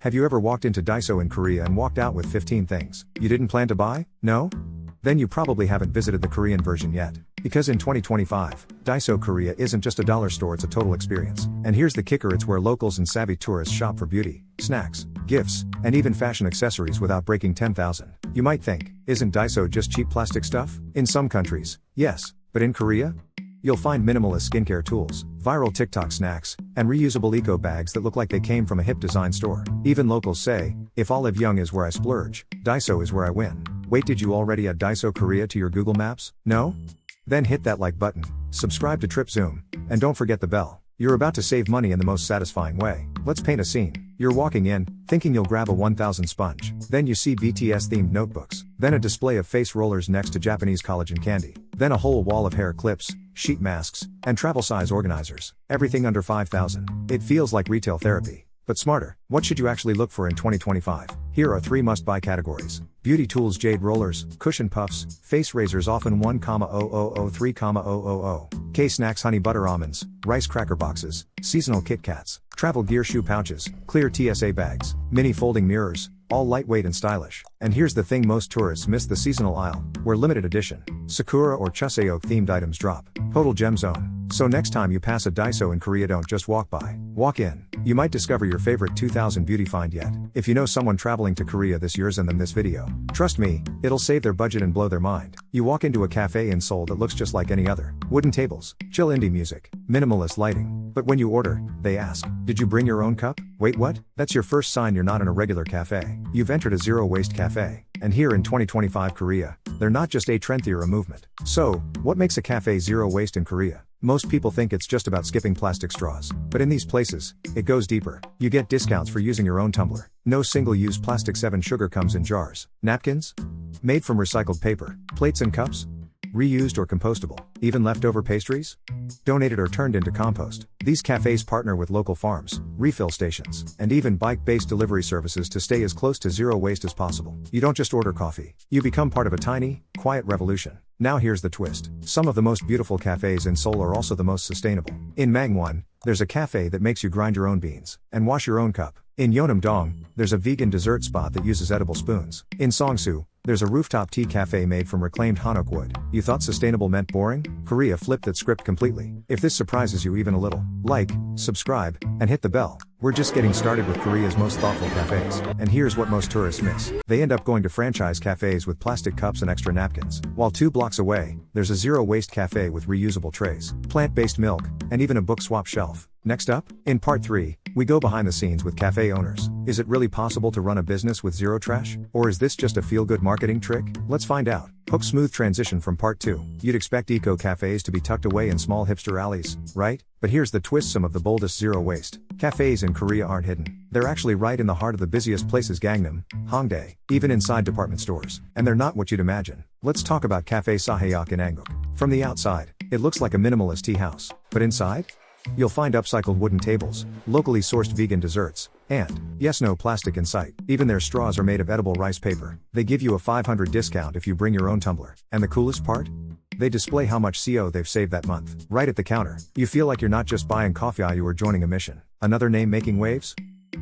Have you ever walked into Daiso in Korea and walked out with 15 things you didn't plan to buy? No? Then you probably haven't visited the Korean version yet. Because in 2025, Daiso Korea isn't just a dollar store, it's a total experience. And here's the kicker, it's where locals and savvy tourists shop for beauty, snacks, gifts, and even fashion accessories without breaking 10,000. You might think, isn't Daiso just cheap plastic stuff? In some countries, yes. But in Korea? You'll find minimalist skincare tools, viral TikTok snacks, and reusable eco bags that look like they came from a hip design store. Even locals say, if Olive Young is where I splurge, Daiso is where I win. Wait, did you already add Daiso Korea to your Google Maps? No? Then hit that like button, subscribe to TripZoom, and don't forget the bell. You're about to save money in the most satisfying way. Let's paint a scene. You're walking in, thinking you'll grab a 1000 sponge. Then you see BTS-themed notebooks. Then a display of face rollers next to Japanese collagen candy. Then a whole wall of hair clips, sheet masks, and travel size organizers. Everything under 5,000. It feels like retail therapy. But smarter. What should you actually look for in 2025? Here are 3 must-buy categories. Beauty tools, jade rollers, cushion puffs, face razors often 1,000-3,000. K-snacks, honey butter almonds, rice cracker boxes, seasonal Kit Kats, travel gear shoe pouches, clear TSA bags, mini folding mirrors, all lightweight and stylish. And here's the thing, most tourists miss the seasonal aisle, where limited edition Sakura or Chuseok themed items drop. Total gem zone. So next time you pass a Daiso in Korea, don't just walk by. Walk in. You might discover your favorite 2000 beauty find yet. If you know someone traveling to Korea this year, send them this video. Trust me, it'll save their budget and blow their mind. You walk into a cafe in Seoul that looks just like any other. Wooden tables, chill indie music, minimalist lighting. But when you order, they ask, did you bring your own cup? Wait, what? That's your first sign you're not in a regular cafe. You've entered a zero-waste cafe. And here in 2025 Korea, they're not just a trend, they're a movement. So, what makes a cafe zero waste in Korea? Most people think it's just about skipping plastic straws. But in these places, it goes deeper. You get discounts for using your own tumbler. No single-use plastic. 7 sugar comes in jars. Napkins? Made from recycled paper. Plates and cups? Reused or compostable. Even leftover pastries? Donated or turned into compost. These cafes partner with local farms, refill stations, and even bike-based delivery services to stay as close to zero waste as possible. You don't just order coffee. You become part of a tiny, quiet revolution. Now here's the twist. Some of the most beautiful cafes in Seoul are also the most sustainable. In Mangwon, there's a cafe that makes you grind your own beans and wash your own cup. In Yeonam-dong, there's a vegan dessert spot that uses edible spoons. In Songsu, there's a rooftop tea cafe made from reclaimed hanok wood. You thought sustainable meant boring? Korea flipped that script completely. If this surprises you even a little, like, subscribe, and hit the bell. We're just getting started with Korea's most thoughtful cafes. And here's what most tourists miss. They end up going to franchise cafes with plastic cups and extra napkins. While 2 blocks away, there's a zero-waste cafe with reusable trays, plant-based milk, and even a book swap shelf. Next up, in part 3, we go behind the scenes with cafe owners. Is it really possible to run a business with zero trash? Or is this just a feel-good marketing trick? Let's find out. Hook smooth transition from part 2. You'd expect eco cafes to be tucked away in small hipster alleys, right? But here's the twist, some of the boldest zero waste cafes in Korea aren't hidden. They're actually right in the heart of the busiest places, Gangnam, Hongdae, even inside department stores. And they're not what you'd imagine. Let's talk about Cafe Sahayak in Anguk. From the outside, it looks like a minimalist tea house. But inside? You'll find upcycled wooden tables, locally sourced vegan desserts, and, yes, no plastic in sight. Even their straws are made of edible rice paper. They give you a 500 discount if you bring your own tumbler. And the coolest part? They display how much CO they've saved that month. Right at the counter, you feel like you're not just buying coffee, you are joining a mission. Another name making waves?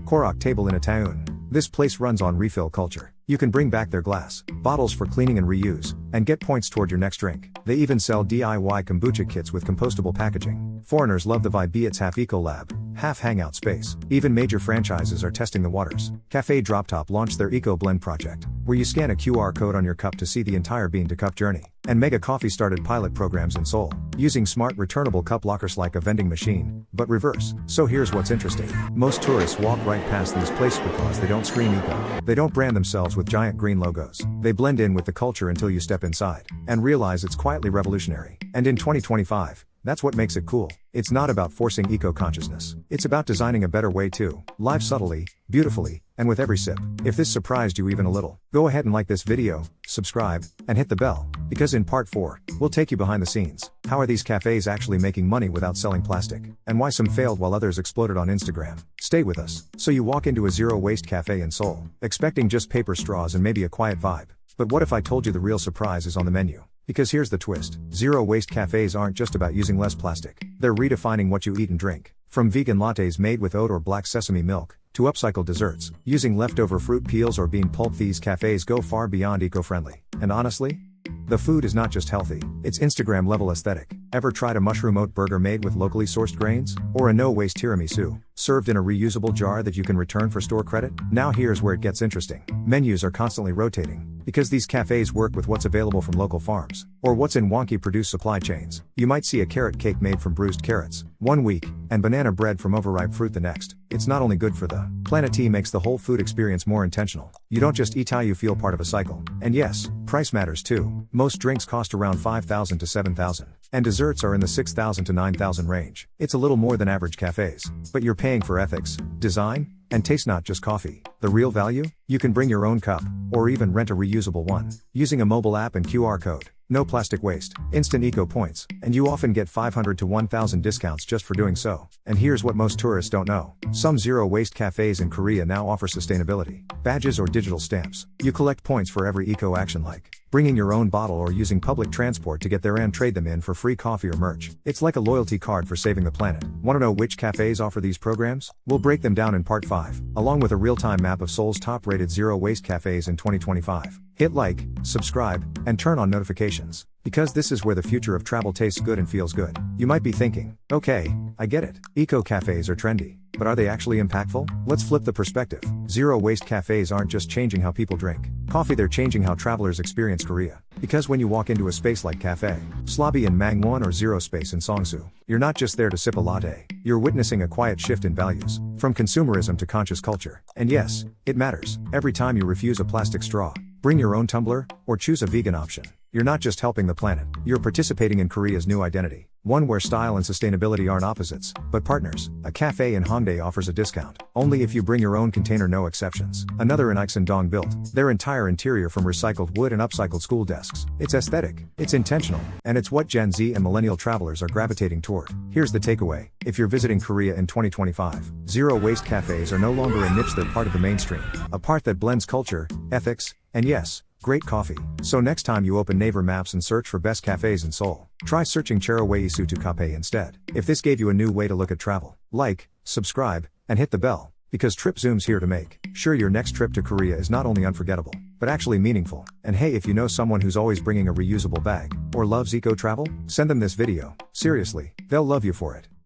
Korok Table in Itaewon. This place runs on refill culture. You can bring back their glass bottles for cleaning and reuse, and get points toward your next drink. They even sell DIY kombucha kits with compostable packaging. Foreigners love the vibe, it's half eco lab, half hangout space. Even major franchises are testing the waters. Cafe Droptop launched their Eco Blend project, where you scan a QR code on your cup to see the entire bean to cup journey. And Mega Coffee started pilot programs in Seoul, using smart returnable cup lockers like a vending machine, but reverse. So here's what's interesting. Most tourists walk right past these places because they don't scream eco. They don't brand themselves with giant green logos. They blend in with the culture until you step inside and realize it's quietly revolutionary. And in 2025, that's what makes it cool. It's not about forcing eco-consciousness. It's about designing a better way to live subtly, beautifully, and with every sip. If this surprised you even a little, go ahead and like this video, subscribe, and hit the bell. Because in part 4, we'll take you behind the scenes. How are these cafes actually making money without selling plastic? And why some failed while others exploded on Instagram. Stay with us. So you walk into a zero-waste cafe in Seoul, expecting just paper straws and maybe a quiet vibe. But what if I told you the real surprise is on the menu? Because here's the twist. Zero-waste cafes aren't just about using less plastic. They're redefining what you eat and drink. From vegan lattes made with oat or black sesame milk, to upcycled desserts, using leftover fruit peels or bean pulp, these cafes go far beyond eco-friendly. And honestly, the food is not just healthy, it's Instagram level aesthetic. Ever tried a mushroom oat burger made with locally sourced grains? Or a no-waste tiramisu, served in a reusable jar that you can return for store credit? Now here's where it gets interesting. Menus are constantly rotating, because these cafes work with what's available from local farms, or what's in wonky produced supply chains. You might see a carrot cake made from bruised carrots one week, and banana bread from overripe fruit the next. It's not only good for the planet, it makes the whole food experience more intentional. You don't just eat how, you feel part of a cycle. And yes, price matters too. Most drinks cost around $5,000 to $7,000, and desserts are in the $6,000 to $9,000 range. It's a little more than average cafes, but you're paying for ethics, design, and taste, not just coffee. The real value? You can bring your own cup, or even rent a reusable one, using a mobile app and QR code. No plastic waste, instant eco points, and you often get 500 to 1,000 discounts just for doing so. And here's what most tourists don't know. Some zero-waste cafes in Korea now offer sustainability badges or digital stamps. You collect points for every eco action, like bringing your own bottle or using public transport to get there and trade them in for free coffee or merch. It's like a loyalty card for saving the planet. Want to know which cafes offer these programs? We'll break them down in part 5, along with a real-time map of Seoul's top-rated zero-waste cafes in 2025. Hit like, subscribe, and turn on notifications, because this is where the future of travel tastes good and feels good. You might be thinking, okay, I get it. Eco cafes are trendy, but are they actually impactful? Let's flip the perspective. Zero-waste cafes aren't just changing how people drink coffee, they're changing how travelers experience Korea. Because when you walk into a space like Cafe Slobby in Mangwon or Zero Space in Songsu, you're not just there to sip a latte. You're witnessing a quiet shift in values, from consumerism to conscious culture. And yes, it matters. Every time you refuse a plastic straw, bring your own tumbler, or choose a vegan option, you're not just helping the planet, you're participating in Korea's new identity. One where style and sustainability aren't opposites, but partners. A cafe in Hongdae offers a discount only if you bring your own container, no exceptions. Another in Iksan-dong built their entire interior from recycled wood and upcycled school desks. It's aesthetic, it's intentional, and it's what Gen Z and millennial travelers are gravitating toward. Here's the takeaway. If you're visiting Korea in 2025, zero-waste cafes are no longer a niche, they're part of the mainstream. A part that blends culture, ethics, and yes, great coffee. So next time you open Naver Maps and search for best cafes in Seoul, try searching Cherowae Sutu Cafe instead. If this gave you a new way to look at travel, like, subscribe, and hit the bell, because TripZoom's here to make sure your next trip to Korea is not only unforgettable, but actually meaningful. And hey, if you know someone who's always bringing a reusable bag, or loves eco travel, send them this video. Seriously, they'll love you for it.